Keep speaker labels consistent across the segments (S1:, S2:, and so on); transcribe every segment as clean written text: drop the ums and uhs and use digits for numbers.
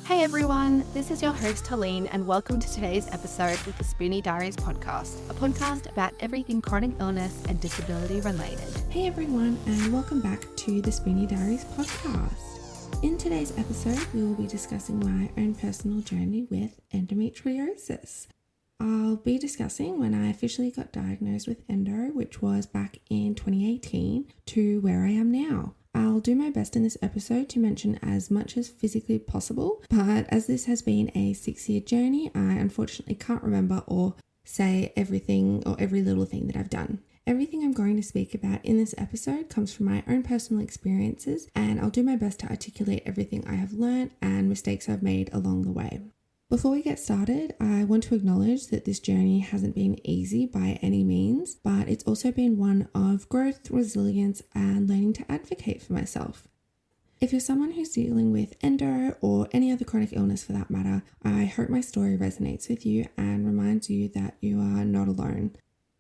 S1: Hey everyone, this is your host Helene and welcome to today's episode with the Spoonie Diaries Podcast, a podcast about everything chronic illness and disability related.
S2: Hey everyone, and welcome back to the Spoonie Diaries Podcast. In today's episode, we will be discussing my own personal journey with endometriosis. I'll be discussing when I officially got diagnosed with endo, which was back in 2018, to where I am now. I'll do my best in this episode to mention as much as physically possible, but as this has been a 6-year journey, I unfortunately can't remember or say everything or every little thing that I've done. Everything I'm going to speak about in this episode comes from my own personal experiences, and I'll do my best to articulate everything I have learned and mistakes I've made along the way. Before we get started, I want to acknowledge that this journey hasn't been easy by any means, but it's also been one of growth, resilience, and learning to advocate for myself. If you're someone who's dealing with endo or any other chronic illness for that matter, I hope my story resonates with you and reminds you that you are not alone.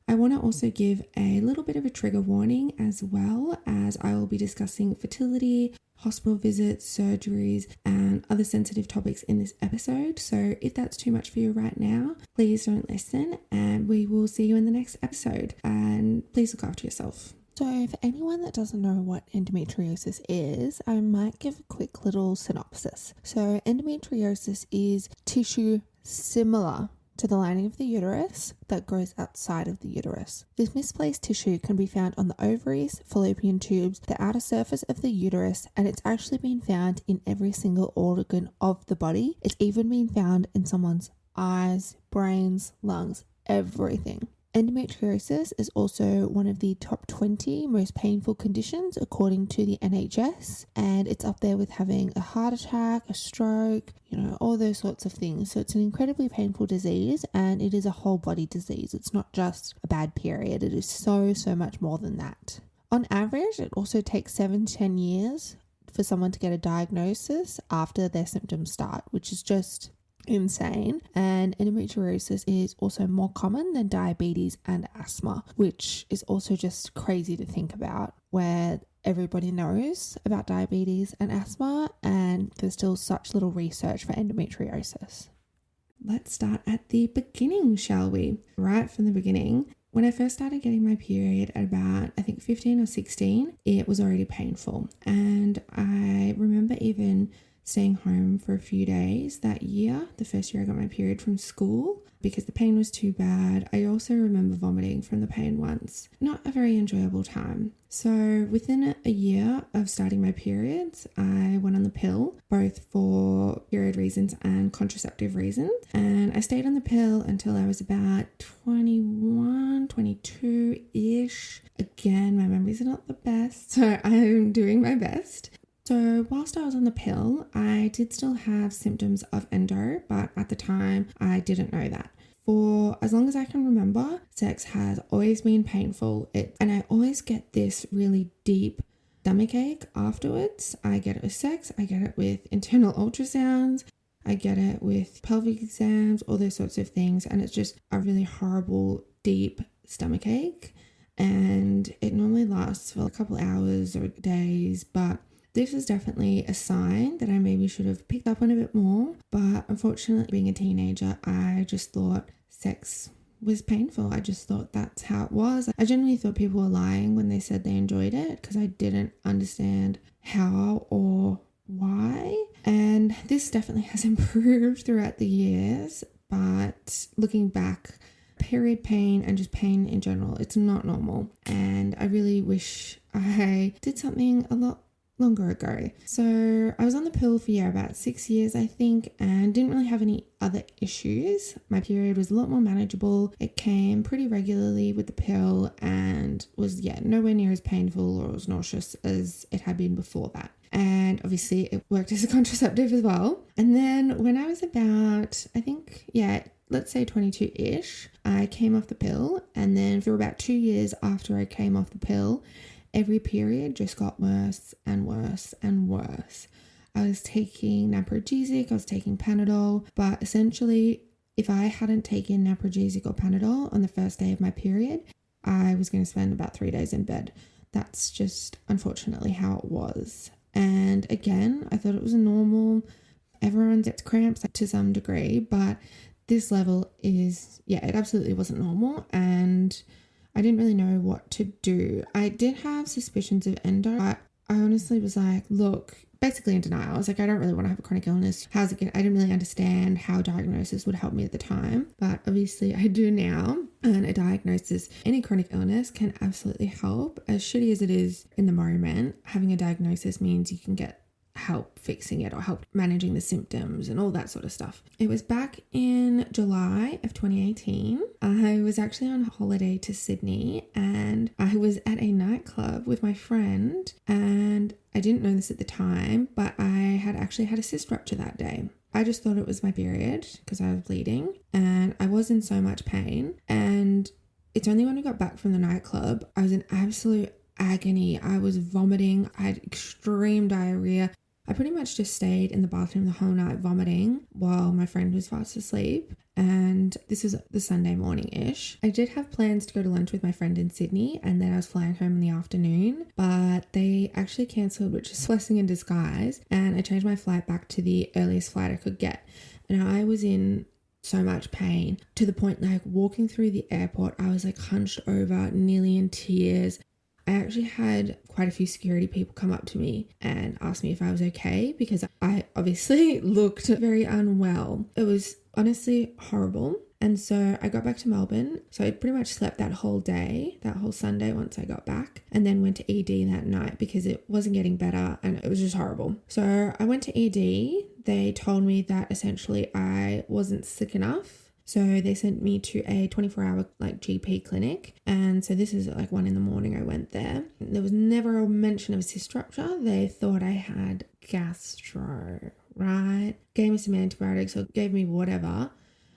S2: I want to also give a little bit of a trigger warning as well, as I will be discussing fertility, hospital visits, surgeries, and other sensitive topics in this episode. So if that's too much for you right now, please don't listen, and we will see you in the next episode. And please look after yourself.
S3: So for anyone that doesn't know what endometriosis is, I might give a quick little synopsis. So endometriosis is tissue similar to the lining of the uterus that grows outside of the uterus. This misplaced tissue can be found on the ovaries, fallopian tubes, the outer surface of the uterus, and it's actually been found in every single organ of the body. It's even been found in someone's eyes, brains, lungs, everything. Endometriosis is also one of the top 20 most painful conditions according to the NHS, and it's up there with having a heart attack, a stroke, all those sorts of things. So it's an incredibly painful disease, and it is a whole body disease. It's not just a bad period. It is so much more than that. On average, it also takes 7 to 10 years for someone to get a diagnosis after their symptoms start, which is just insane. And endometriosis is also more common than diabetes and asthma, which is also just crazy to think about, where everybody knows about diabetes and asthma and there's still such little research for endometriosis.
S2: Let's start at the beginning, shall we? Right from the beginning. When I first started getting my period at about, 15 or 16, it was already painful. And I remember even staying home for a few days that year, the first year I got my period from school, because the pain was too bad. I also remember vomiting from the pain once. Not a very enjoyable time. So within a year of starting my periods, I went on the pill, both for period reasons and contraceptive reasons. And I stayed on the pill until I was about 21, 22-ish. Again, my memories are not the best, so I'm doing my best. So whilst I was on the pill, I did still have symptoms of endo, but at the time I didn't know that. For as long as I can remember, sex has always been painful, and I always get this really deep stomach ache afterwards. I get it with sex, I get it with internal ultrasounds, I get it with pelvic exams, all those sorts of things, and it's just a really horrible, deep stomach ache, and it normally lasts for a couple hours or days, but this is definitely a sign that I maybe should have picked up on a bit more, but unfortunately, being a teenager, I just thought sex was painful. I just thought that's how it was. I genuinely thought people were lying when they said they enjoyed it because I didn't understand how or why. And this definitely has improved throughout the years, but looking back, period pain and just pain in general, it's not normal. And I really wish I did something a lot longer ago. So I was on the pill for about 6 years, I think, and didn't really have any other issues. My period was a lot more manageable. It came pretty regularly with the pill and was nowhere near as painful or as nauseous as it had been before that. And obviously it worked as a contraceptive as well. And then when I was about, let's say 22-ish, I came off the pill, and then for about 2 years after I came off the pill, every period just got worse and worse and worse. I was taking naproxenic, I was taking Panadol, but essentially if I hadn't taken naproxenic or Panadol on the first day of my period, I was going to spend about 3 days in bed. That's just unfortunately how it was. And again, I thought it was a normal Everyone gets cramps to some degree, but this level is, it absolutely wasn't normal, and I didn't really know what to do. I did have suspicions of endo, but I honestly was like, look, basically in denial. I was like, I don't really want to have a chronic illness. How's it going? I didn't really understand how diagnosis would help me at the time, but obviously I do now. And a diagnosis, any chronic illness can absolutely help. As shitty as it is in the moment, having a diagnosis means you can get help fixing it or help managing the symptoms and all that sort of stuff. It was back in July of 2018. I was actually on holiday to Sydney, and I was at a nightclub with my friend, and I didn't know this at the time, but I had actually had a cyst rupture that day. I just thought it was my period because I was bleeding and I was in so much pain, and it's only when we got back from the nightclub I was in absolute agony. I was vomiting. I had extreme diarrhea. I pretty much just stayed in the bathroom the whole night vomiting while my friend was fast asleep. And this was the Sunday morning-ish. I did have plans to go to lunch with my friend in Sydney, and then I was flying home in the afternoon, but they actually cancelled, which is a blessing in disguise. And I changed my flight back to the earliest flight I could get. And I was in so much pain to the point like walking through the airport, I was like hunched over, nearly in tears. I actually had quite a few security people come up to me and ask me if I was okay because I obviously looked very unwell. It was honestly horrible. And so I got back to Melbourne. So I pretty much slept that whole day, that whole Sunday once I got back, and then went to ED that night because it wasn't getting better and it was just horrible. So I went to ED. They told me that essentially I wasn't sick enough. So they sent me to a 24-hour GP clinic. And so this is at 1 a.m. I went there. There was never a mention of a cyst rupture. They thought I had gastro, right? Gave me some antibiotics or gave me whatever,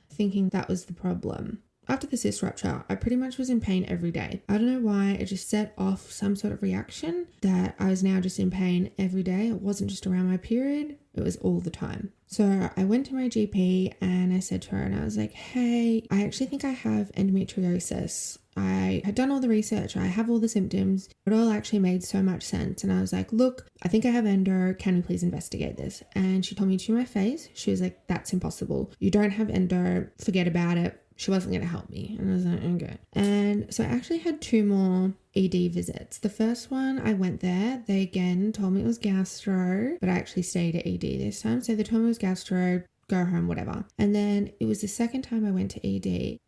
S2: thinking that was the problem. After the cyst rupture, I pretty much was in pain every day. I don't know why, it just set off some sort of reaction that I was now just in pain every day. It wasn't just around my period, it was all the time. So I went to my GP and I said to her, and I was like, hey, I actually think I have endometriosis. I had done all the research, I have all the symptoms. It all actually made so much sense. And I was like, look, I think I have endo. Can we please investigate this? And she told me to my face, she was like, that's impossible. You don't have endo. Forget about it. She wasn't going to help me. And I was like, okay. And so I actually had 2 more ED visits. The first one, I went there. They again told me it was gastro, but I actually stayed at ED this time. So they told me it was gastro, go home, whatever. And then it was the second time I went to ED.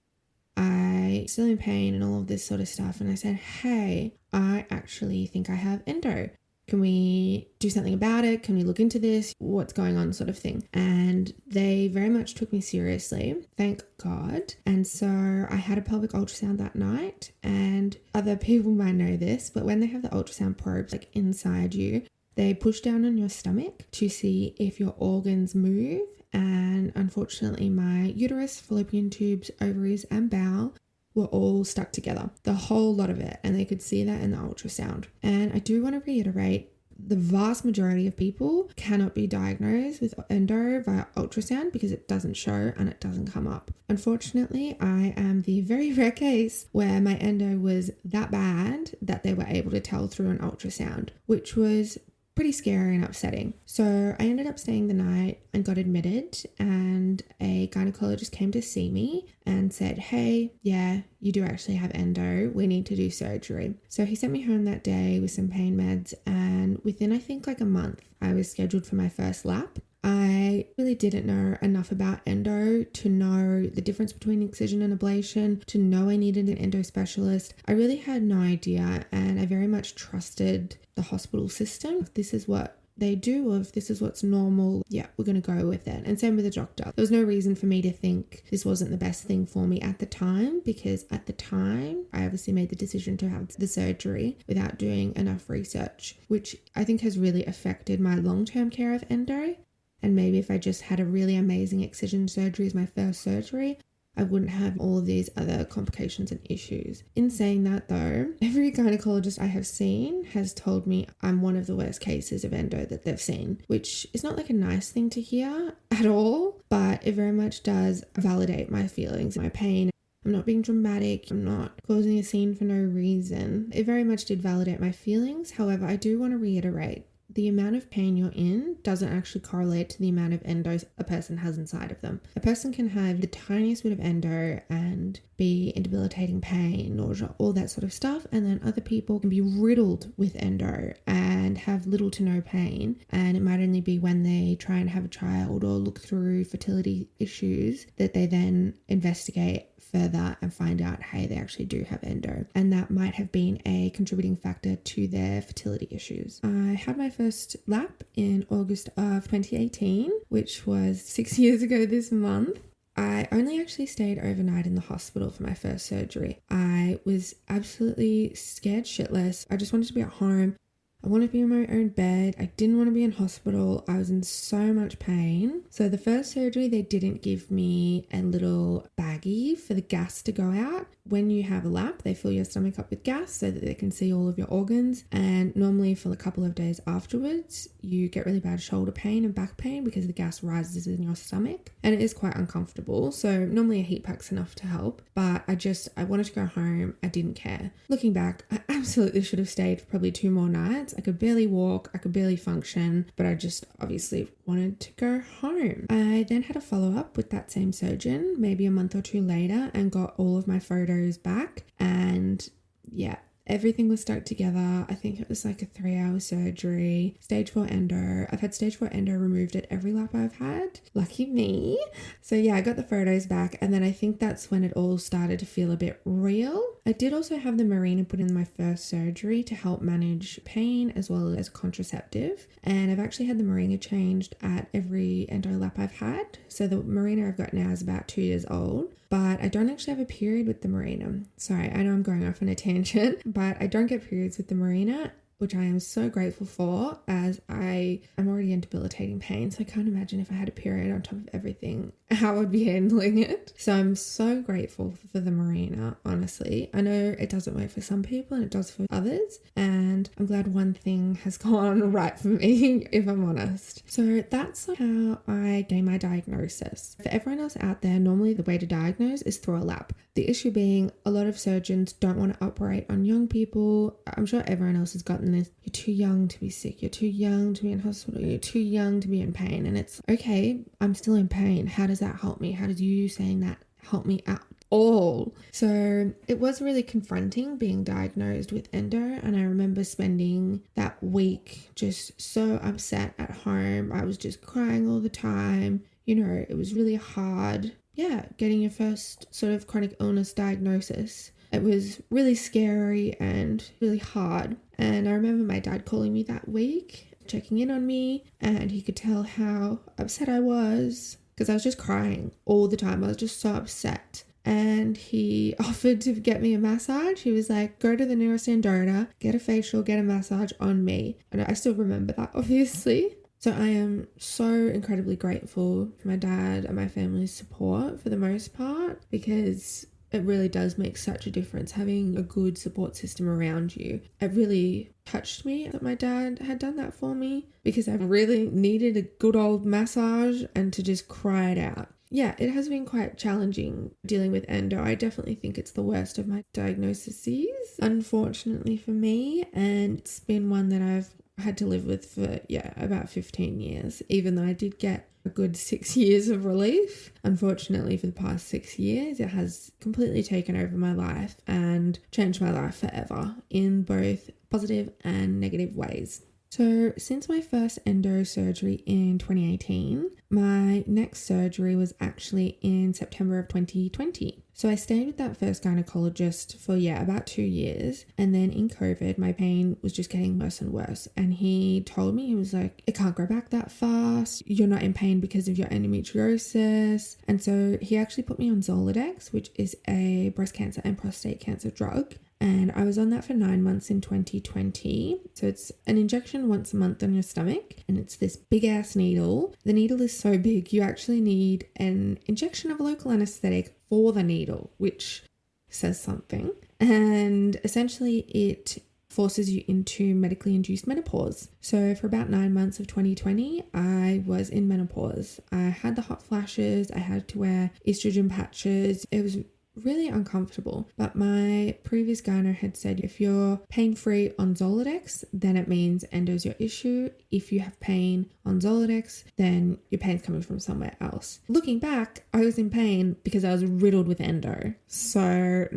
S2: I still in pain and all of this sort of stuff. And I said, hey, I actually think I have endo. Can we do something about it? Can we look into this? What's going on, sort of thing? And they very much took me seriously, thank God. And so I had a pelvic ultrasound that night, and other people might know this, but when they have the ultrasound probes inside you, they push down on your stomach to see if your organs move. And unfortunately, my uterus, fallopian tubes, ovaries, and bowel were all stuck together, the whole lot of it, and they could see that in the ultrasound. And I do want to reiterate, the vast majority of people cannot be diagnosed with endo via ultrasound because it doesn't show and it doesn't come up. Unfortunately, I am the very rare case where my endo was that bad that they were able to tell through an ultrasound, which was pretty scary and upsetting. So I ended up staying the night and got admitted, and a gynecologist came to see me and said, hey, yeah, you do actually have endo. We need to do surgery. So he sent me home that day with some pain meds, and within I think a month, I was scheduled for my first lap. I really didn't know enough about endo to know the difference between excision and ablation, to know I needed an endo specialist. I really had no idea, and I very much trusted the hospital system. If this is what they do, or if this is what's normal, yeah, we're going to go with it. And same with the doctor. There was no reason for me to think this wasn't the best thing for me at the time, because at the time, I obviously made the decision to have the surgery without doing enough research, which I think has really affected my long-term care of endo. And maybe if I just had a really amazing excision surgery as my first surgery, I wouldn't have all of these other complications and issues. In saying that though, every gynecologist I have seen has told me I'm one of the worst cases of endo that they've seen, which is not a nice thing to hear at all, but it very much does validate my feelings, my pain. I'm not being dramatic. I'm not causing a scene for no reason. It very much did validate my feelings. However, I do want to reiterate, the amount of pain you're in doesn't actually correlate to the amount of endo a person has inside of them. A person can have the tiniest bit of endo and be in debilitating pain, nausea, all that sort of stuff, and then other people can be riddled with endo and have little to no pain, and it might only be when they try and have a child or look through fertility issues that they then investigate further and find out, hey, they actually do have endo, and that might have been a contributing factor to their fertility issues. I had my first lap in August of 2018, which was 6 years ago this month. I only actually stayed overnight in the hospital for my first surgery. I was absolutely scared shitless. I just wanted to be at home. I wanted to be in my own bed. I didn't want to be in hospital. I was in so much pain. So the first surgery, they didn't give me a little baggie for the gas to go out. When you have a lap, they fill your stomach up with gas so that they can see all of your organs. And normally for a couple of days afterwards, you get really bad shoulder pain and back pain because the gas rises in your stomach. And it is quite uncomfortable. So normally a heat pack's enough to help. But I wanted to go home. I didn't care. Looking back, I absolutely should have stayed for probably 2 more nights. I could barely walk. I could barely function. But I just obviously wanted to go home. I then had a follow-up with that same surgeon maybe a month or 2 later and got all of my photos back, and yeah, everything was stuck together. I think it was like a 3-hour surgery, stage 4 endo. I've had stage 4 endo removed at every lap I've had. Lucky me. So yeah, I got the photos back, and then I think that's when it all started to feel a bit real. I did also have the Mirena put in my first surgery to help manage pain as well as contraceptive. And I've actually had the Mirena changed at every endo lap I've had. So the Mirena I've got now is about 2 years old. But I don't actually have a period with the Mirena. Sorry, I know I'm going off on a tangent, but I don't get periods with the Mirena, which I am so grateful for, as I am already in debilitating pain. So I can't imagine if I had a period on top of everything, how I'd be handling it. So I'm so grateful for the Mirena, honestly. I know it doesn't work for some people and it does for others. And I'm glad one thing has gone right for me, if I'm honest. So that's how I gained my diagnosis. For everyone else out there, normally the way to diagnose is through a lap. The issue being a lot of surgeons don't want to operate on young people. I'm sure everyone else has gotten this. You're too young to be sick. You're too young to be in hospital. You're too young to be in pain. And it's okay, I'm still in pain. How does that help me? How does you saying that help me out? All. So it was really confronting being diagnosed with endo, and I remember spending that week just so upset at home. I was just crying all the time. You know, it was really hard. Yeah, getting your first sort of chronic illness diagnosis. It was really scary and really hard. And I remember my dad calling me that week, checking in on me, and he could tell how upset I was because I was just crying all the time. I was just so upset. And he offered to get me a massage. He was like, go to the nearest endoda, get a facial, get a massage on me. And I still remember that, obviously. So I am so incredibly grateful for my dad and my family's support for the most part, because it really does make such a difference having a good support system around you. It really touched me that my dad had done that for me, because I really needed a good old massage and to just cry it out. Yeah, it has been quite challenging dealing with endo. I definitely think it's the worst of my diagnoses, unfortunately for me, and it's been one that I've had to live with for, about 15 years, even though I did get a good 6 years of relief. Unfortunately, for the past 6 years, it has completely taken over my life and changed my life forever in both positive and negative ways. So since my first endo surgery in 2018, my next surgery was actually in September of 2020. So I stayed with that first gynecologist for, about 2 years. And then in COVID, my pain was just getting worse and worse. And he told me, he was like, it can't go back that fast. You're not in pain because of your endometriosis. And so he actually put me on Zoladex, which is a breast cancer and prostate cancer drug. And I was on that for 9 months in 2020. So it's an injection once a month on your stomach. And it's this big ass needle. The needle is so big, you actually need an injection of local anesthetic for the needle, which says something. And essentially it forces you into medically induced menopause. So for about 9 months of 2020, I was in menopause. I had the hot flashes. I had to wear estrogen patches. It was really uncomfortable. But my previous gyno had said if you're pain-free on Zoladex, then it means endo's your issue. If you have pain on Zoladex, then your pain's coming from somewhere else. Looking back, I was in pain because I was riddled with endo. So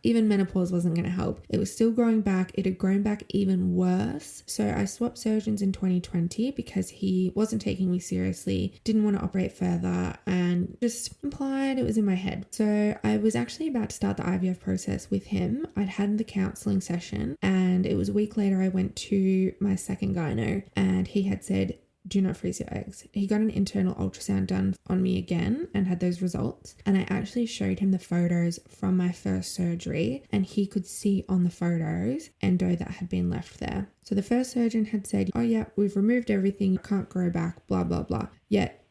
S2: even menopause wasn't going to help. It was still growing back. It had grown back even worse. So I swapped surgeons in 2020 because he wasn't taking me seriously, didn't want to operate further, and just implied it was in my head. So I was actually about to start the IVF process with him. I'd had the counselling session, and it was a week later I went to my second gyno, and he had said, do not freeze your eggs. He got an internal ultrasound done on me again and had those results. And I actually showed him the photos from my first surgery, and he could see on the photos endo that had been left there. So the first surgeon had said, oh yeah, we've removed everything, you can't grow back, blah, blah, blah. Yet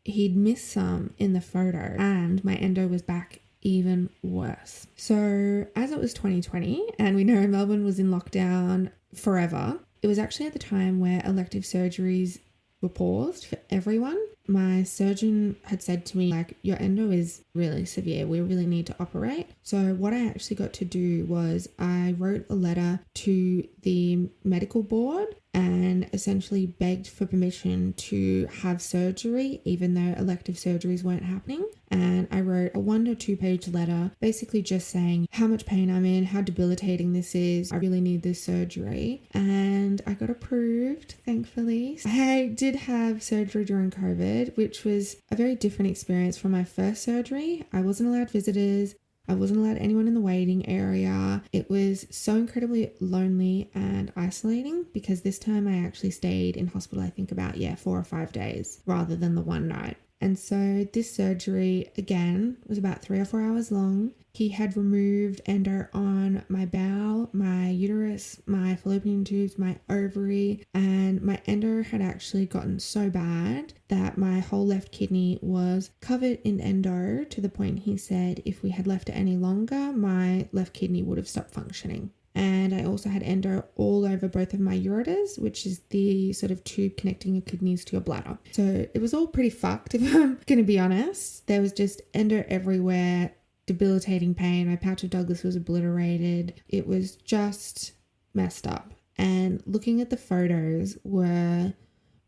S2: he'd missed some in the photo, and my endo was back even worse. So as it was 2020 and we know Melbourne was in lockdown forever, it was actually at the time where elective surgeries were paused for everyone. My surgeon had said to me, like, your endo is really severe. We really need to operate. So what I actually got to do was I wrote a letter to the medical board and essentially begged for permission to have surgery, even though elective surgeries weren't happening. And I wrote a 1 to 2 page letter, basically just saying how much pain I'm in, how debilitating this is. I really need this surgery. And I got approved, thankfully. I did have surgery during COVID, which was a very different experience from my first surgery. I wasn't allowed visitors. I wasn't allowed anyone in the waiting area. It was so incredibly lonely and isolating because this time I actually stayed in hospital, I think about 4 or 5 days rather than the one night. And so this surgery, again, was about 3 or 4 hours long. He had removed endo on my bowel, my uterus, my fallopian tubes, my ovary, and my endo had actually gotten so bad that my whole left kidney was covered in endo, to the point he said if we had left it any longer, my left kidney would have stopped functioning. And I also had endo all over both of my ureters, which is the sort of tube connecting your kidneys to your bladder. So it was all pretty fucked, if I'm going to be honest. There was just endo everywhere, debilitating pain. My pouch of Douglas was obliterated. It was just messed up. And looking at the photos were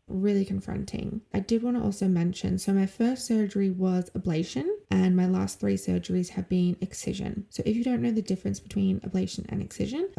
S2: really confronting. I did want to also mention, so my first surgery was ablation and my last 3 surgeries have been excision. So if you don't know the difference between ablation and excision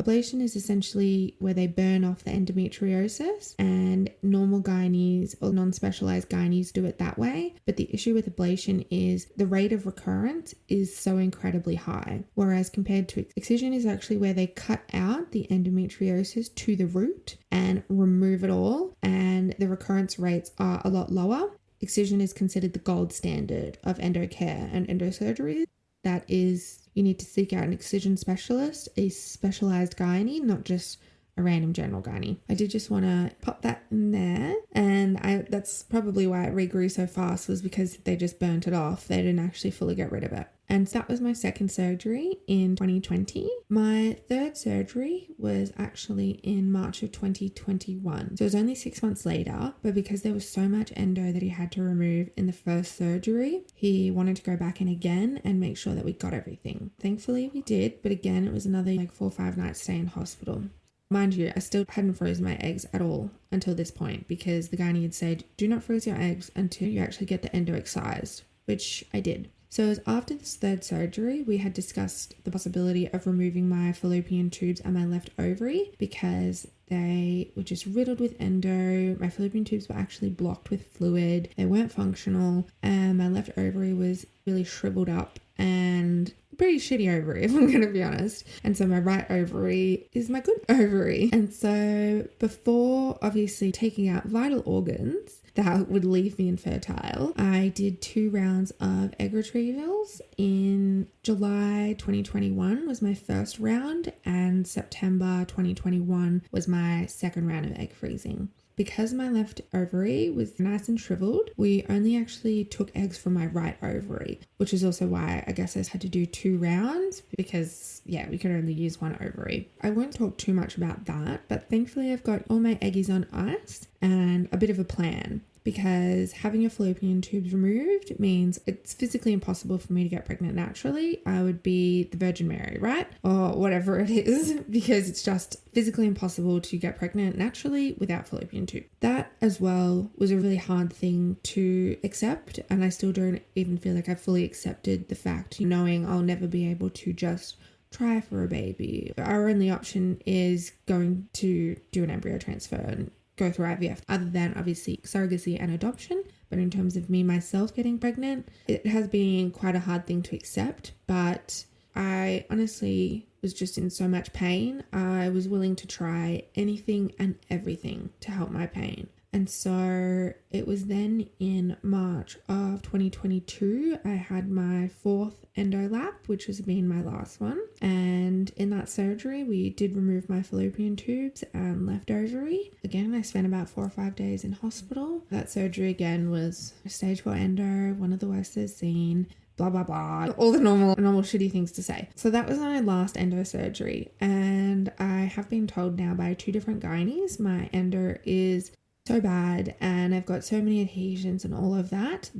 S2: is essentially where they burn off the endometriosis, and normal gynaes or non-specialized gynaes do it that way. But the issue with ablation is the rate of recurrence is so incredibly high, whereas compared to excision is actually where they cut out the endometriosis to the root and remove it all, and the recurrence rates are a lot lower. Excision is considered the gold standard of endo care and endosurgery. That is, you need to seek out an excision specialist, a specialized gynae, not just a random general gynae. I did just want to pop that in there, and that's probably why it regrew so fast, was because they just burnt it off. They didn't actually fully get rid of it. And so that was my second surgery in 2020. My third surgery was actually in March of 2021. So it was only 6 months later, but because there was so much endo that he had to remove in the first surgery, he wanted to go back in again and make sure that we got everything. Thankfully we did, but again, it was another 4 or 5 nights stay in hospital. Mind you, I still hadn't frozen my eggs at all until this point, because the gynae had said, do not freeze your eggs until you actually get the endo excised, which I did. So it was after this third surgery, we had discussed the possibility of removing my fallopian tubes and my left ovary because they were just riddled with endo. My fallopian tubes were actually blocked with fluid. They weren't functional, and my left ovary was really shriveled up and pretty shitty ovary, if I'm going to be honest. And so my right ovary is my good ovary. And so before obviously taking out vital organs that would leave me infertile, I did 2 rounds of egg retrievals. In July 2021 was my first round, and September 2021 was my second round of egg freezing. Because my left ovary was nice and shriveled, we only actually took eggs from my right ovary, which is also why I guess I had to do 2 rounds because, we could only use 1 ovary. I won't talk too much about that, but thankfully I've got all my eggies on ice and a bit of a plan. because having your fallopian tubes removed means it's physically impossible for me to get pregnant naturally. I would be the Virgin Mary, right? Or whatever it is, because it's just physically impossible to get pregnant naturally without fallopian tube. That as well was a really hard thing to accept, and I still don't even feel like I've fully accepted the fact, knowing I'll never be able to just try for a baby. Our only option is going to do an embryo transfer and go through IVF, other than obviously surrogacy and adoption. But in terms of me myself getting pregnant, it has been quite a hard thing to accept, but I honestly was just in so much pain. I was willing to try anything and everything to help my pain. And so it was then in March of 2022, I had my fourth endo lap, which has been my last one. And in that surgery, we did remove my fallopian tubes and left ovary. Again, I spent about 4 or 5 days in hospital. That surgery again was stage 4 endo, one of the worst I've seen. Blah, blah, blah. All the normal shitty things to say. So that was my last endo surgery. And I have been told now by 2 different gynaes, my endo is so bad and I've got so many adhesions and all of that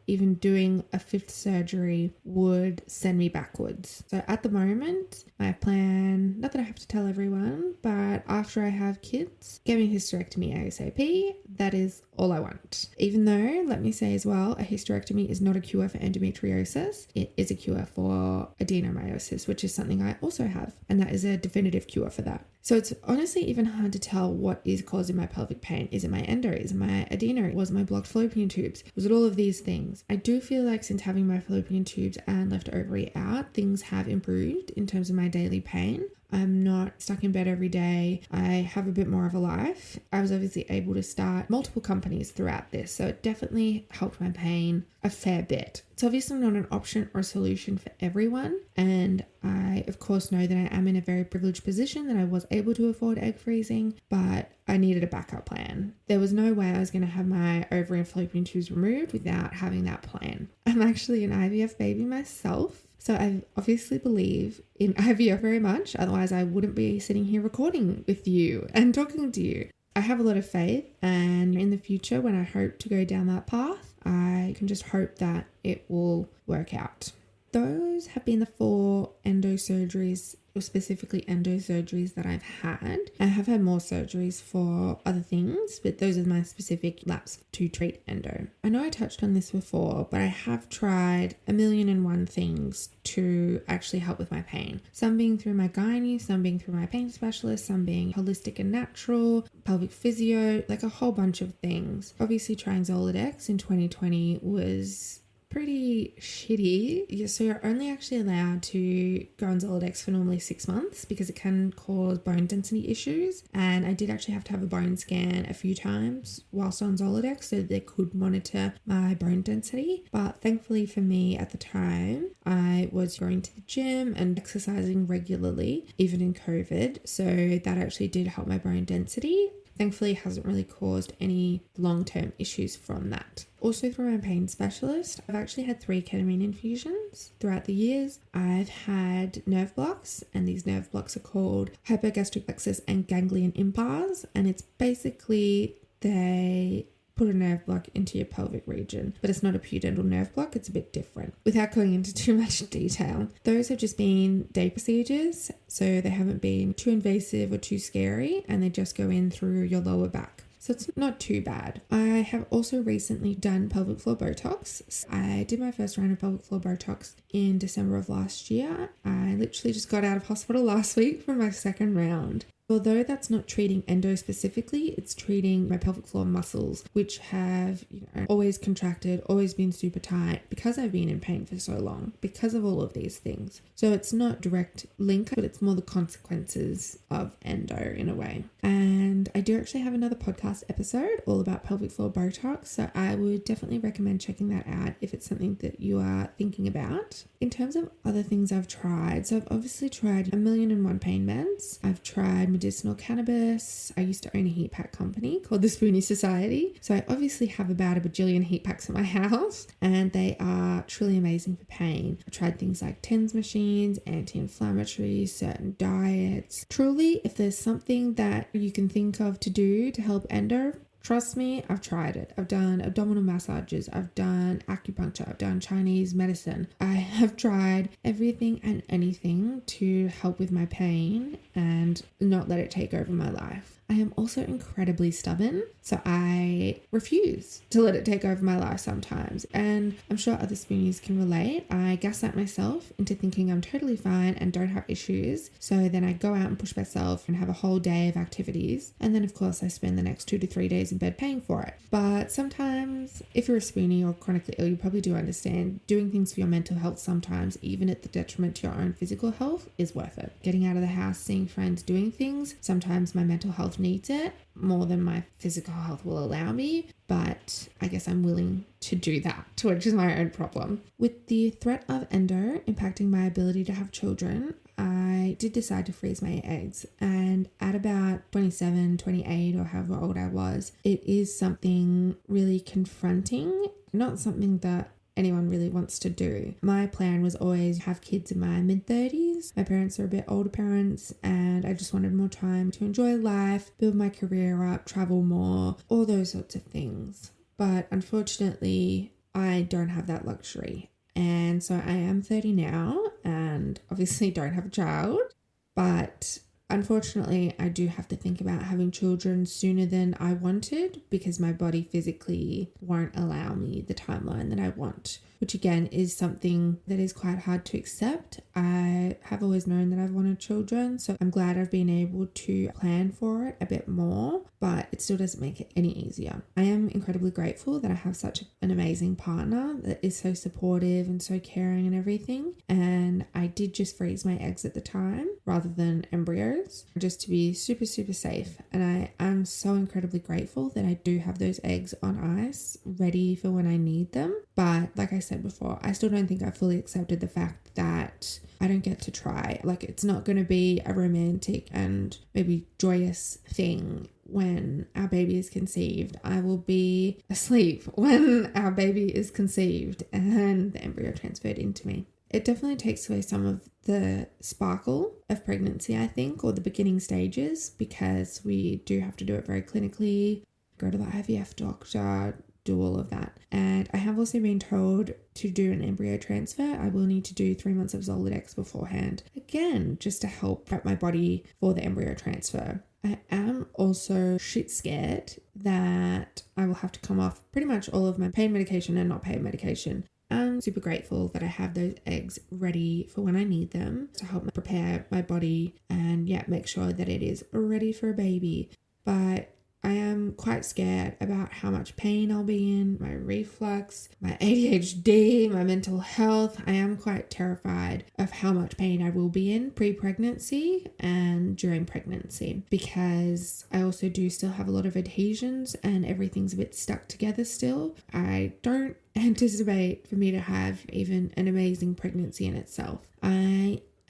S2: even doing a 5th surgery would send me backwards. So at the moment, my plan, not that I have to tell everyone, but after I have kids, get me a hysterectomy ASAP. That is all I want. Even though, let me say as well, a hysterectomy is not a cure for endometriosis. It is a cure for adenomyosis, which is something I also have, and that is a definitive cure for that. So it's honestly even hard to tell what is causing my pelvic pain. Is it my endo? Is it my adeno? Was it my blocked fallopian tubes? Was it all of these things? I do feel like since having my fallopian tubes and left ovary out, things have improved in terms of my daily pain. I'm not stuck in bed every day. I have a bit more of a life. I was obviously able to start multiple companies throughout this, so it definitely helped my pain a fair bit. It's obviously not an option or a solution for everyone, and I of course know that I am in a very privileged position that I was able to afford egg freezing, but I needed a backup plan. There was no way I was going to have my ovary and fallopian tubes removed without having that plan. I'm actually an IVF baby myself, so I obviously believe in IVF very much, otherwise I wouldn't be sitting here recording with you and talking to you. I have a lot of faith, and in the future when I hope to go down that path, I can just hope that it will work out. Those have been the 4 endo surgeries, or specifically endo surgeries that I've had. I have had more surgeries for other things, but those are my specific laps to treat endo. I know I touched on this before, but I have tried 1,000,001 things to actually help with my pain. Some being through my gynae, some being through my pain specialist, some being holistic and natural, pelvic physio, like a whole bunch of things. Obviously trying Zoladex in 2020 was pretty shitty. So you're only actually allowed to go on Zoladex for normally 6 months because it can cause bone density issues. And I did actually have to have a bone scan a few times whilst on Zoladex so they could monitor my bone density. But thankfully for me at the time, I was going to the gym and exercising regularly, even in COVID. So that actually did help my bone density. Thankfully, it hasn't really caused any long-term issues from that. Also through my pain specialist, I've actually had 3 ketamine infusions throughout the years. I've had nerve blocks, and these nerve blocks are called hypogastric plexus and ganglion impars, and it's basically they put a nerve block into your pelvic region, but it's not a pudendal nerve block, it's a bit different. Without going into too much detail, those have just been day procedures, so they haven't been too invasive or too scary, and they just go in through your lower back. So it's not too bad. I have also recently done pelvic floor Botox. I did my first round of pelvic floor Botox in December of last year. I literally just got out of hospital last week for my 2nd round. Although that's not treating endo specifically, it's treating my pelvic floor muscles, which have always contracted, always been super tight because I've been in pain for so long, because of all of these things. So it's not direct link, but it's more the consequences of endo in a way. And I do actually have another podcast episode all about pelvic floor Botox, so I would definitely recommend checking that out if it's something that you are thinking about. In terms of other things I've tried, so I've obviously tried 1,000,001 pain meds. I've tried medicinal cannabis. I used to own a heat pack company called the Spoonie Society. So I obviously have about a bajillion heat packs at my house, and they are truly amazing for pain. I tried things like TENS machines, anti-inflammatories, certain diets. Truly, if there's something that you can think of to do to help endo, Trust me, I've tried it. I've done abdominal massages. I've done acupuncture. I've done Chinese medicine. I have tried everything and anything to help with my pain and not let it take over my life. I am also incredibly stubborn, so I refuse to let it take over my life sometimes. And I'm sure other spoonies can relate. I gaslight myself into thinking I'm totally fine and don't have issues. So then I go out and push myself and have a whole day of activities. And then of course I spend the next 2 to 3 days in bed paying for it. But sometimes if you're a spoonie or chronically ill, you probably do understand doing things for your mental health sometimes, even at the detriment to your own physical health, is worth it. Getting out of the house, seeing friends, doing things. Sometimes my mental health needs it more than my physical health will allow me, but I guess I'm willing to do that, which is my own problem. With the threat of endo impacting my ability to have children, I did decide to freeze my eggs, and at about 27, 28 or however old I was, it is something really confronting, not something that anyone really wants to do. My plan was always have kids in my mid-30s. My parents are a bit older parents and I just wanted more time to enjoy life, build my career up, travel more, all those sorts of things. But unfortunately, I don't have that luxury. And so I am 30 now and obviously don't have a child, but unfortunately, I do have to think about having children sooner than I wanted because my body physically won't allow me the timeline that I want, which again is something that is quite hard to accept. I have always known that I've wanted children, so I'm glad I've been able to plan for it a bit more, but it still doesn't make it any easier. I am incredibly grateful that I have such an amazing partner that is so supportive and so caring and everything, and I did just freeze my eggs at the time rather than embryos, just to be super, super safe. And I am so incredibly grateful that I do have those eggs on ice ready for when I need them. But like I said before, I still don't think I've fully accepted the fact that I don't get to try. Like, it's not going to be a romantic and maybe joyous thing when our baby is conceived. I will be asleep when our baby is conceived and the embryo transferred into me. It definitely takes away some of the sparkle of pregnancy, I think, or the beginning stages, because we do have to do it very clinically, go to the IVF doctor, do all of that. And I have also been told to do an embryo transfer. I will need to do 3 months of Zoladex beforehand, again, just to help prep my body for the embryo transfer. I am also shit scared that I will have to come off pretty much all of my pain medication and not pain medication. I'm super grateful that I have those eggs ready for when I need them to help prepare my body and make sure that it is ready for a baby. But I am quite scared about how much pain I'll be in, my reflux, my ADHD, my mental health. I am quite terrified of how much pain I will be in pre-pregnancy and during pregnancy, because I also do still have a lot of adhesions and everything's a bit stuck together still. I don't anticipate for me to have even an amazing pregnancy in itself.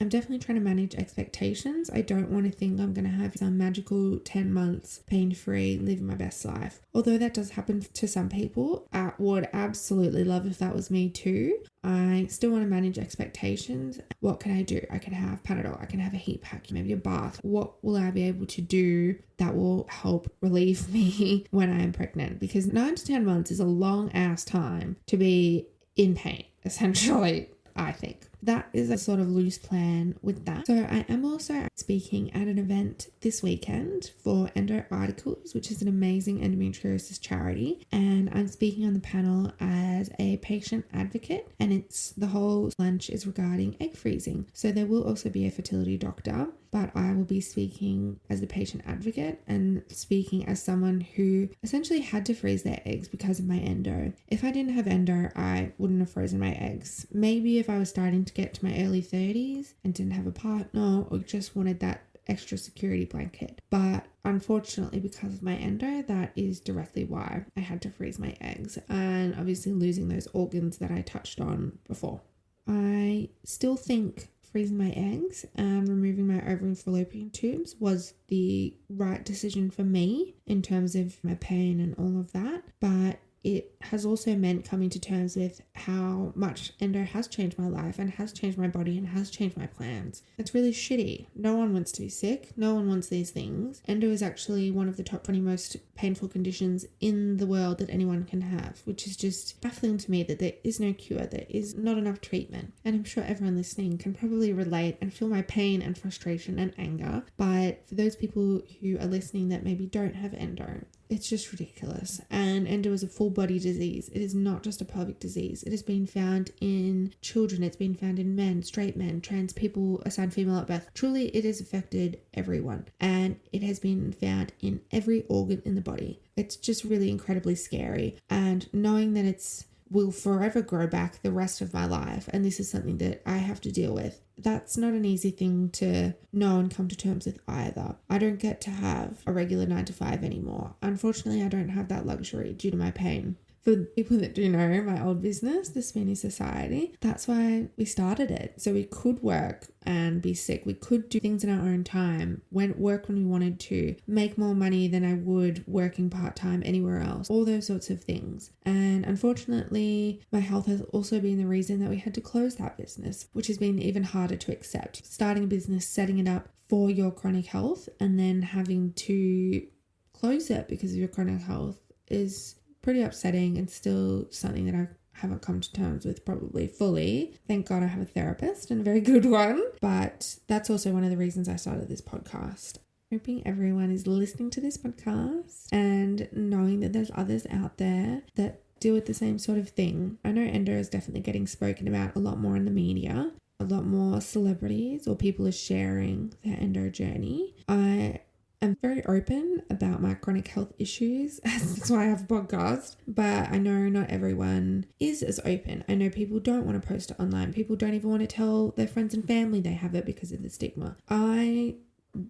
S2: I'm definitely trying to manage expectations. I don't want to think I'm going to have some magical 10 months pain-free, living my best life. Although that does happen to some people. I would absolutely love if that was me too. I still want to manage expectations. What can I do? I can have Panadol. I can have a heat pack, maybe a bath. What will I be able to do that will help relieve me when I am pregnant? Because 9 to 10 months is a long ass time to be in pain, essentially, I think. That is a sort of loose plan with that. So I am also speaking at an event this weekend for Endo Articles, which is an amazing endometriosis charity. And I'm speaking on the panel as a patient advocate, and the whole lunch is regarding egg freezing. So there will also be a fertility doctor, but I will be speaking as a patient advocate and speaking as someone who essentially had to freeze their eggs because of my endo. If I didn't have endo, I wouldn't have frozen my eggs. Maybe if I was starting to get to my early 30s and didn't have a partner or just wanted that extra security blanket. But unfortunately, because of my endo, that is directly why I had to freeze my eggs, and obviously losing those organs that I touched on before. I still think freezing my eggs and removing my ovary and fallopian tubes was the right decision for me in terms of my pain and all of that. But it has also meant coming to terms with how much endo has changed my life and has changed my body and has changed my plans. It's really shitty. No one wants to be sick. No one wants these things. Endo is actually one of the top 20 most painful conditions in the world that anyone can have, which is just baffling to me that there is no cure, there is not enough treatment. And I'm sure everyone listening can probably relate and feel my pain and frustration and anger. But for those people who are listening that maybe don't have endo, it's just ridiculous. And endo is a full body disease. It is not just a pelvic disease. It has been found in children. It's been found in men, straight men, trans people assigned female at birth. Truly, it has affected everyone. And it has been found in every organ in the body. It's just really incredibly scary. And knowing that will forever grow back the rest of my life, and this is something that I have to deal with, that's not an easy thing to know and come to terms with either. I don't get to have a regular 9 to 5 anymore. Unfortunately, I don't have that luxury due to my pain. For people that do know my old business, the Spoonie Society, that's why we started it. So we could work and be sick. We could do things in our own time, work when we wanted to, make more money than I would working part-time anywhere else, all those sorts of things. And unfortunately, my health has also been the reason that we had to close that business, which has been even harder to accept. Starting a business, setting it up for your chronic health, and then having to close it because of your chronic health is pretty upsetting and still something that I haven't come to terms with probably fully. Thank God I have a therapist, and a very good one. But that's also one of the reasons I started this podcast. Hoping everyone is listening to this podcast and knowing that there's others out there that deal with the same sort of thing. I know endo is definitely getting spoken about a lot more in the media. A lot more celebrities or people are sharing their endo journey. I'm very open about my chronic health issues. That's why I have a podcast. But I know not everyone is as open. I know people don't want to post it online. People don't even want to tell their friends and family they have it because of the stigma. I,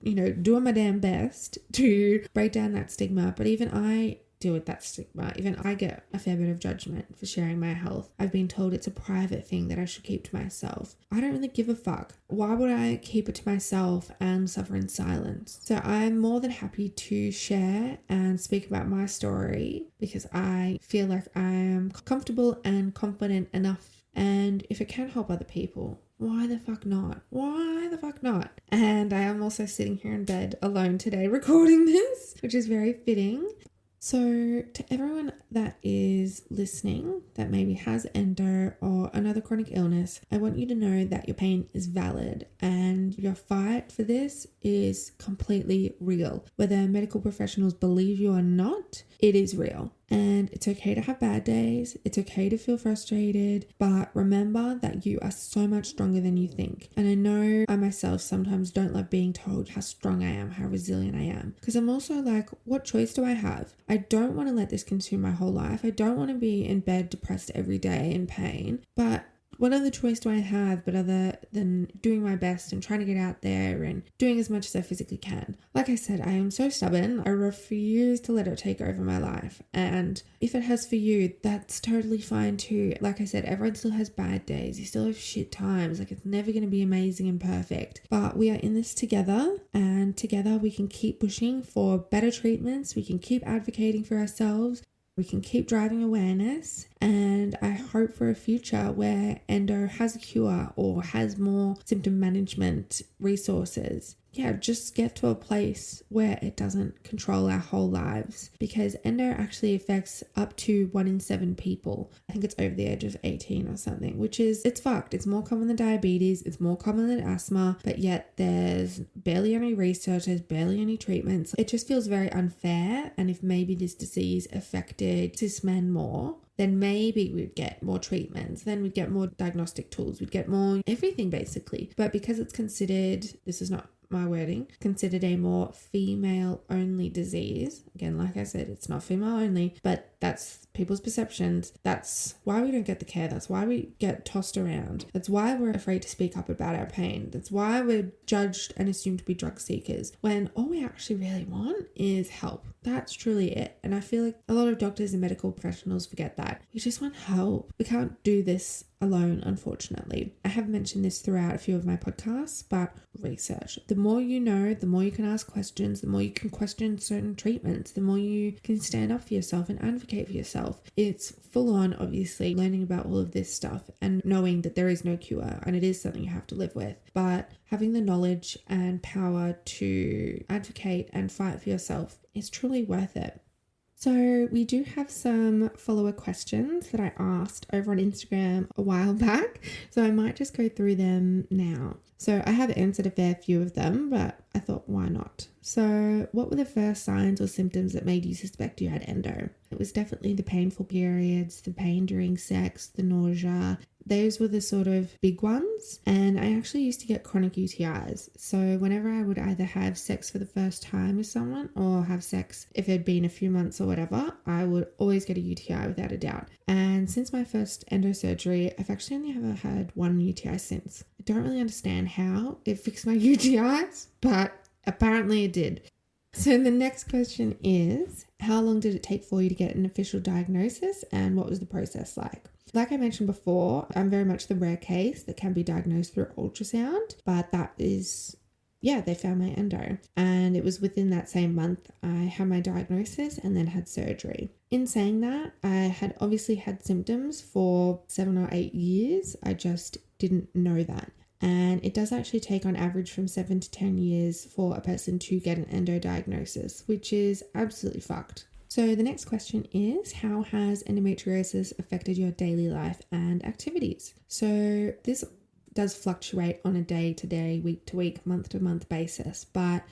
S2: doing my damn best to break down that stigma. But even I deal with that stigma. Even I get a fair bit of judgment for sharing my health. I've been told it's a private thing that I should keep to myself. I don't really give a fuck. Why would I keep it to myself and suffer in silence? So I'm more than happy to share and speak about my story because I feel like I am comfortable and confident enough. And if it can help other people, why the fuck not? Why the fuck not? And I am also sitting here in bed alone today recording this, which is very fitting. So to everyone that is listening that maybe has endo or another chronic illness, I want you to know that your pain is valid and your fight for this is completely real. Whether medical professionals believe you or not, it is real. And it's okay to have bad days. It's okay to feel frustrated, but remember that you are so much stronger than you think. And I know I myself sometimes don't love being told how strong I am, how resilient I am, because I'm also like, what choice do I have? I don't want to let this consume my whole life. I don't want to be in bed depressed every day in pain, but what other choice do I have but other than doing my best and trying to get out there and doing as much as I physically can? Like I said, I am so stubborn. I refuse to let it take over my life. And if it has for you, that's totally fine too. Like I said, everyone still has bad days. You still have shit times. Like it's never going to be amazing and perfect. But we are in this together, and together we can keep pushing for better treatments. We can keep advocating for ourselves. We can keep driving awareness, and I hope for a future where endo has a cure or has more symptom management resources. Just get to a place where it doesn't control our whole lives, because endo actually affects up to 1 in 7 people. I think it's over the age of 18 or something, it's fucked. It's more common than diabetes, it's more common than asthma, but yet there's barely any research, there's barely any treatments. It just feels very unfair, and if maybe this disease affected cis men more, then maybe we'd get more treatments, then we'd get more diagnostic tools, we'd get more everything basically. But because it's considered, this is not my wording, considered a more female only disease. Again, like I said, it's not female only, but that's people's perceptions. That's why we don't get the care. That's why we get tossed around. That's why we're afraid to speak up about our pain. That's why we're judged and assumed to be drug seekers, when all we actually really want is help. That's truly it. And I feel like a lot of doctors and medical professionals forget that. We just want help. We can't do this alone, unfortunately. I have mentioned this throughout a few of my podcasts, but research. The more you know, the more you can ask questions, the more you can question certain treatments, the more you can stand up for yourself and advocate advocate for yourself. It's full on, obviously, learning about all of this stuff and knowing that there is no cure and it is something you have to live with. But having the knowledge and power to advocate and fight for yourself is truly worth it. So we do have some follower questions that I asked over on Instagram a while back. So I might just go through them now. So I have answered a fair few of them, but I thought, why not? So what were the first signs or symptoms that made you suspect you had endo? It was definitely the painful periods, the pain during sex, the nausea. Those were the sort of big ones. And I actually used to get chronic UTIs. So whenever I would either have sex for the first time with someone or have sex if it had been a few months or whatever, I would always get a UTI without a doubt. And since my first endo surgery, I've actually only ever had one UTI since. I don't really understand how it fixed my UTIs, but apparently it did. So the next question is, how long did it take for you to get an official diagnosis and what was the process like? Like I mentioned before, I'm very much the rare case that can be diagnosed through ultrasound, but that is, they found my endo. And it was within that same month I had my diagnosis and then had surgery. In saying that, I had obviously had symptoms for 7 or 8 years. I just didn't know that. And it does actually take on average from 7 to 10 years for a person to get an endo diagnosis, which is absolutely fucked. So the next question is, how has endometriosis affected your daily life and activities? So this does fluctuate on a day-to-day, week-to-week, month-to-month basis, but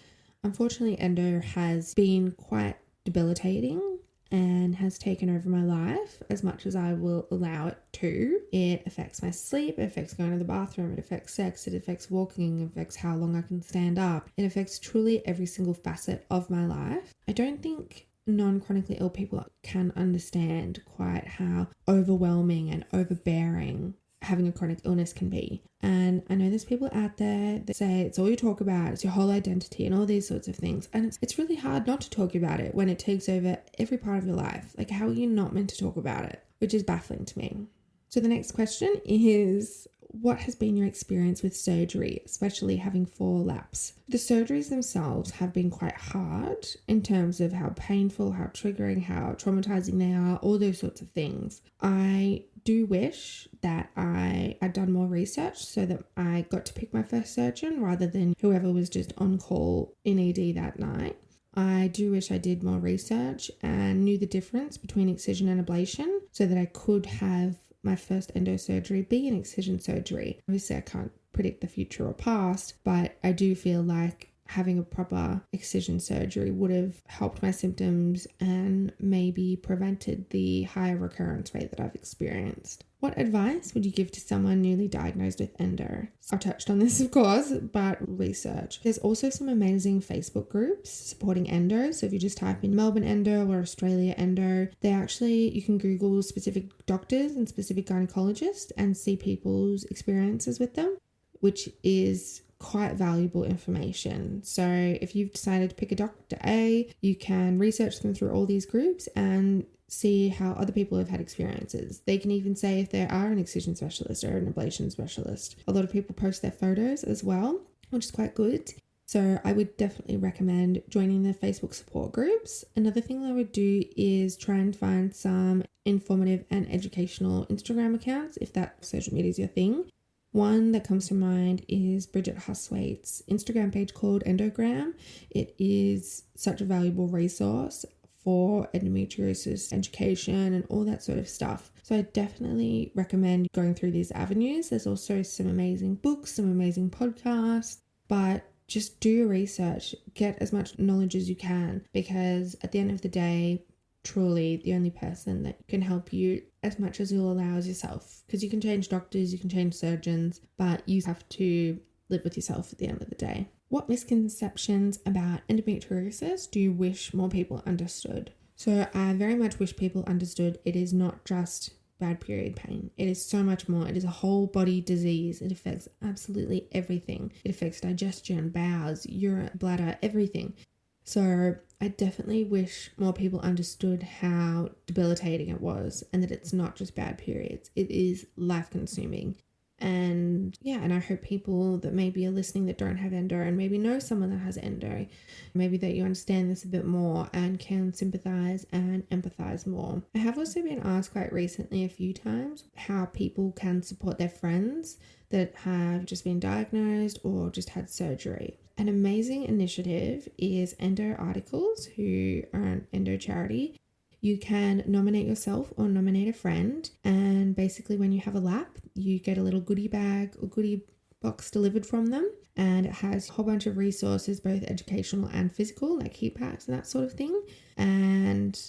S2: unfortunately endo has been quite debilitating and has taken over my life as much as I will allow it to. It affects my sleep, it affects going to the bathroom, it affects sex, it affects walking, it affects how long I can stand up. It affects truly every single facet of my life. I don't think non-chronically ill people can understand quite how overwhelming and overbearing having a chronic illness can be. And I know there's people out there that say it's all you talk about, it's your whole identity and all these sorts of things. And it's really hard not to talk about it when it takes over every part of your life. Like, how are you not meant to talk about it? Which is baffling to me. So the next question is, what has been your experience with surgery, especially having 4 laps? The surgeries themselves have been quite hard in terms of how painful, how triggering, how traumatizing they are, all those sorts of things. I do wish that I had done more research so that I got to pick my first surgeon rather than whoever was just on call in ED that night. I do wish I did more research and knew the difference between excision and ablation so that I could have my first endo surgery be an excision surgery. Obviously, I can't predict the future or past, but I do feel like having a proper excision surgery would have helped my symptoms and maybe prevented the higher recurrence rate that I've experienced. What advice would you give to someone newly diagnosed with endo? I've touched on this, of course, but research. There's also some amazing Facebook groups supporting endo. So if you just type in Melbourne endo or Australia endo, you can Google specific doctors and specific gynecologists and see people's experiences with them, which is quite valuable information. So if you've decided to pick a Dr. A, you can research them through all these groups and see how other people have had experiences. They can even say if they are an excision specialist or an ablation specialist. A lot of people post their photos as well, which is quite good. So I would definitely recommend joining the Facebook support groups. Another thing I would do is try and find some informative and educational Instagram accounts if that social media is your thing. One that comes to mind is Bridget Huswaite's Instagram page called Endogram. It is such a valuable resource for endometriosis education and all that sort of stuff. So I definitely recommend going through these avenues. There's also some amazing books, some amazing podcasts, but just do your research, get as much knowledge as you can, because at the end of the day, truly the only person that can help you as much as you'll allow is yourself, because you can change doctors, you can change surgeons, but you have to live with yourself at the end of the day. What misconceptions about endometriosis do you wish more people understood? So I very much wish people understood it is not just bad period pain. It is so much more. It is a whole body disease. It affects absolutely everything. It affects digestion, bowels, urine, bladder, everything. So I definitely wish more people understood how debilitating it was and that it's not just bad periods. It is life-consuming. And I hope people that maybe are listening that don't have endo and maybe know someone that has endo, maybe that you understand this a bit more and can sympathize and empathize more. I have also been asked quite recently a few times how people can support their friends that have just been diagnosed or just had surgery. An amazing initiative is Endo Articles, who are an endo charity. You can nominate yourself or nominate a friend, and basically when you have a lap, you get a little goodie bag or goodie box delivered from them, and it has a whole bunch of resources, both educational and physical, like heat packs and that sort of thing. And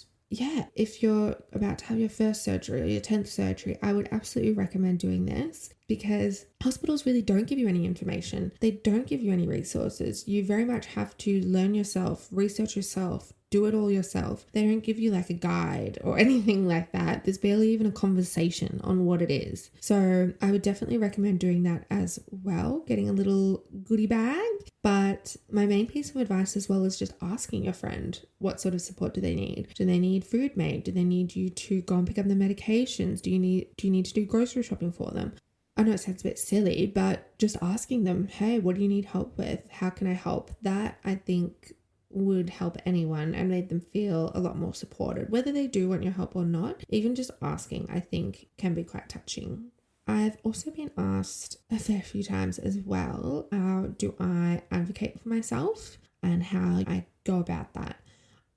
S2: if you're about to have your first surgery or your 10th surgery, I would absolutely recommend doing this, because hospitals really don't give you any information. They don't give you any resources. You very much have to learn yourself, research yourself, do it all yourself. They don't give you like a guide or anything like that. There's barely even a conversation on what it is. So I would definitely recommend doing that as well, getting a little goodie bag. But my main piece of advice as well is just asking your friend, what sort of support do they need? Do they need food made? Do they need you to go and pick up the medications? Do you need to do grocery shopping for them? I know it sounds a bit silly, but just asking them, hey, what do you need help with? How can I help? That, I think, would help anyone and made them feel a lot more supported, whether they do want your help or not. Even just asking, I think, can be quite touching. I've also been asked a fair few times as well, how do I advocate for myself and how I go about that.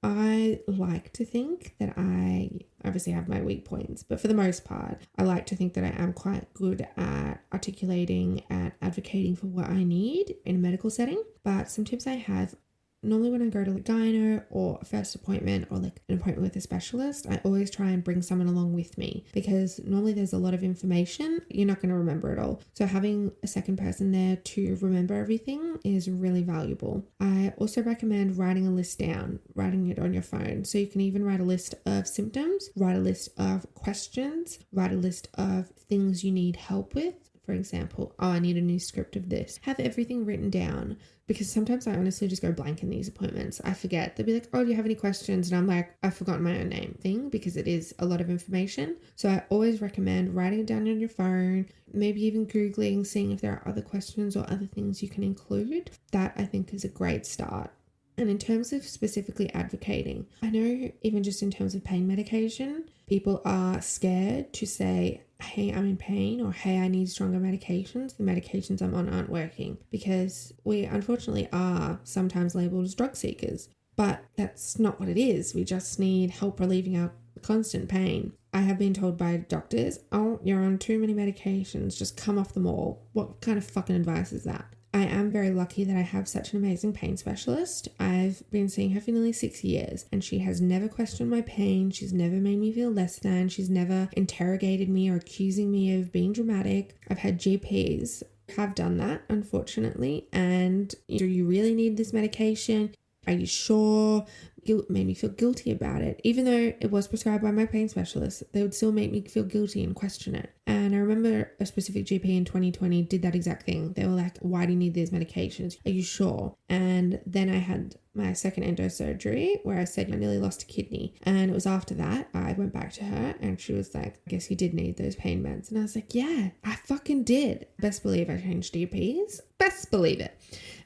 S2: I like to think that I obviously have my weak points, but for the most part, I like to think that I am quite good at articulating and advocating for what I need in a medical setting. But sometimes normally when I go to like gyno or a first appointment or like an appointment with a specialist, I always try and bring someone along with me, because normally there's a lot of information. You're not going to remember it all. So having a second person there to remember everything is really valuable. I also recommend writing a list down, writing it on your phone. So you can even write a list of symptoms, write a list of questions, write a list of things you need help with. For example, I need a new script of this. Have everything written down, because sometimes I honestly just go blank in these appointments. I forget. They'll be like, oh, do you have any questions? And I'm like, I've forgotten my own name thing, because it is a lot of information. So I always recommend writing it down on your phone, maybe even Googling, seeing if there are other questions or other things you can include. That, I think, is a great start. And in terms of specifically advocating, I know even just in terms of pain medication, people are scared to say, hey, I'm in pain, or hey, I need stronger medications. The medications I'm on aren't working, because we unfortunately are sometimes labeled as drug seekers. But that's not what it is. We just need help relieving our constant pain. I have been told by doctors, oh, you're on too many medications, just come off them all. What kind of fucking advice is that? I am very lucky that I have such an amazing pain specialist. I've been seeing her for nearly 6 years, and she has never questioned my pain. She's never made me feel less than. She's never interrogated me or accusing me of being dramatic. I've had GPs have done that, unfortunately. And do you really need this medication? Are you sure? Guilt made me feel guilty about it. Even though it was prescribed by my pain specialist, they would still make me feel guilty and question it. And I remember a specific GP in 2020 did that exact thing. They were like, why do you need these medications? Are you sure? And then I had my second endo surgery where I said I nearly lost a kidney. And it was after that I went back to her and she was like, I guess you did need those pain meds. And I was like, yeah, I fucking did. Best believe I changed GPs. Best believe it.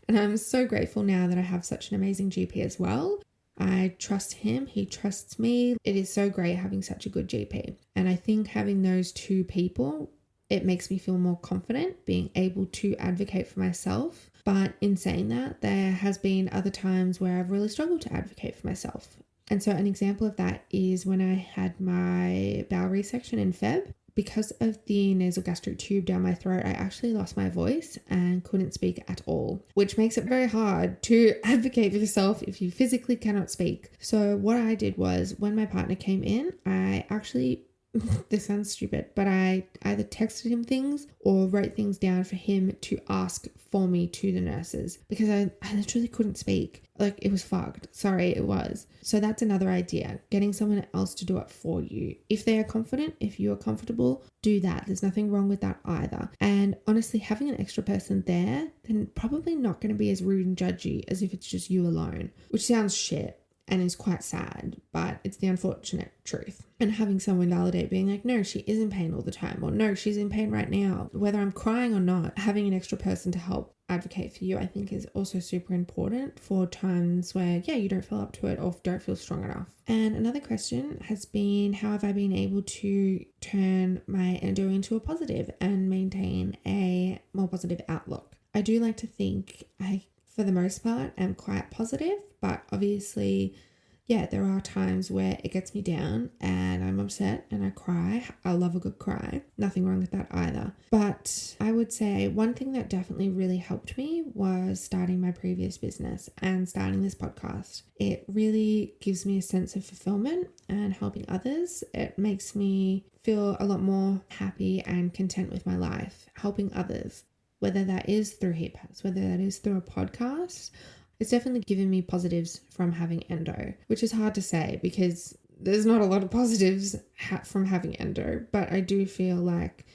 S2: And I'm so grateful now that I have such an amazing GP as well. I trust him. He trusts me. It is so great having such a good GP. And I think having those two people, it makes me feel more confident being able to advocate for myself. But in saying that, there has been other times where I've really struggled to advocate for myself. And so an example of that is when I had my bowel resection in Feb. Because of the nasogastric tube down my throat, I actually lost my voice and couldn't speak at all, which makes it very hard to advocate for yourself if you physically cannot speak. So what I did was, when my partner came in, I actually, this sounds stupid, but I either texted him things or wrote things down for him to ask for me to the nurses, because I literally couldn't speak. Like, it was fucked. Sorry, it was. So that's another idea, getting someone else to do it for you. If they are confident, if you are comfortable, do that. There's nothing wrong with that either. And honestly, having an extra person there, then probably not going to be as rude and judgy as if it's just you alone, which sounds shit. and is quite sad, but it's the unfortunate truth. And having someone validate, being like, no, she is in pain all the time, or no, she's in pain right now, whether I'm crying or not, having an extra person to help advocate for you, I think is also super important for times where, you don't feel up to it or don't feel strong enough. And another question has been, how have I been able to turn my endo into a positive and maintain a more positive outlook? I do like to think I, for the most part, am quite positive, but obviously, there are times where it gets me down and I'm upset and I cry. I love a good cry. Nothing wrong with that either. But I would say one thing that definitely really helped me was starting my previous business and starting this podcast. It really gives me a sense of fulfillment and helping others. It makes me feel a lot more happy and content with my life, helping others, whether that is through HIPAS, whether that is through a podcast. It's definitely given me positives from having endo, which is hard to say because there's not a lot of positives from having endo, but I do feel like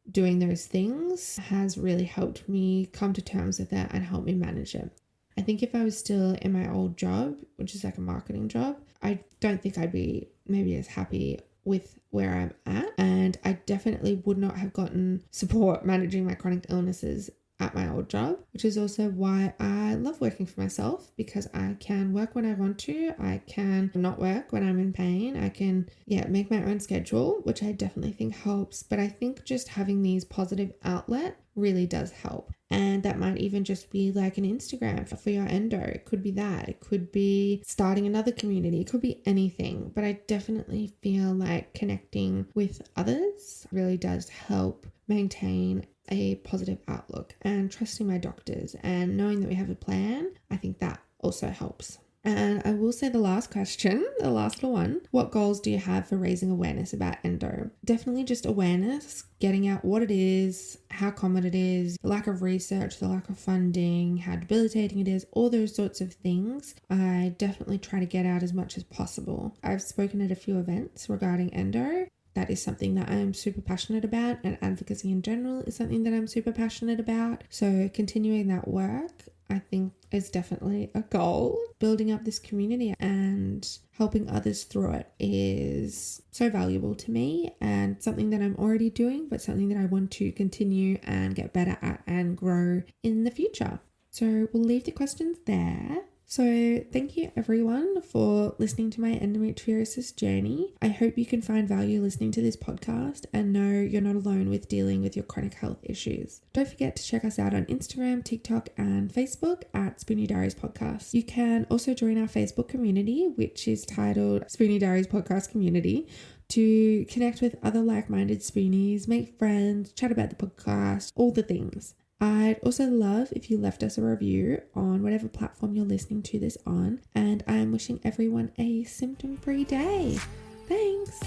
S2: doing those things has really helped me come to terms with that and help me manage it. I think if I was still in my old job, which is like a marketing job, I don't think I'd be maybe as happy with where I'm at, and I definitely would not have gotten support managing my chronic illnesses at my old job, which is also why I love working for myself, because I can work when I want to. I can not work when I'm in pain. I can, make my own schedule, which I definitely think helps. But I think just having these positive outlet really does help. And that might even just be like an Instagram for your endo. It could be that. It could be starting another community. It could be anything. But I definitely feel like connecting with others really does help maintain a positive outlook, and trusting my doctors and knowing that we have a plan. I think that also helps. And I will say the last question, the last little one, what goals do you have for raising awareness about endo? Definitely just awareness, getting out what it is, how common it is, the lack of research, the lack of funding, how debilitating it is, all those sorts of things. I definitely try to get out as much as possible. I've spoken at a few events regarding endo. That is something that I am super passionate about, and advocacy in general is something that I'm super passionate about. So continuing that work, I think, is definitely a goal. Building up this community and helping others through it is so valuable to me, and something that I'm already doing, but something that I want to continue and get better at and grow in the future. So we'll leave the questions there. So thank you everyone for listening to my endometriosis journey. I hope you can find value listening to this podcast and know you're not alone with dealing with your chronic health issues. Don't forget to check us out on Instagram, TikTok and Facebook at Spoonie Diaries Podcast. You can also join our Facebook community, which is titled Spoonie Diaries Podcast Community, to connect with other like-minded spoonies, make friends, chat about the podcast, all the things. I'd also love if you left us a review on whatever platform you're listening to this on, and I'm wishing everyone a symptom-free day. Thanks!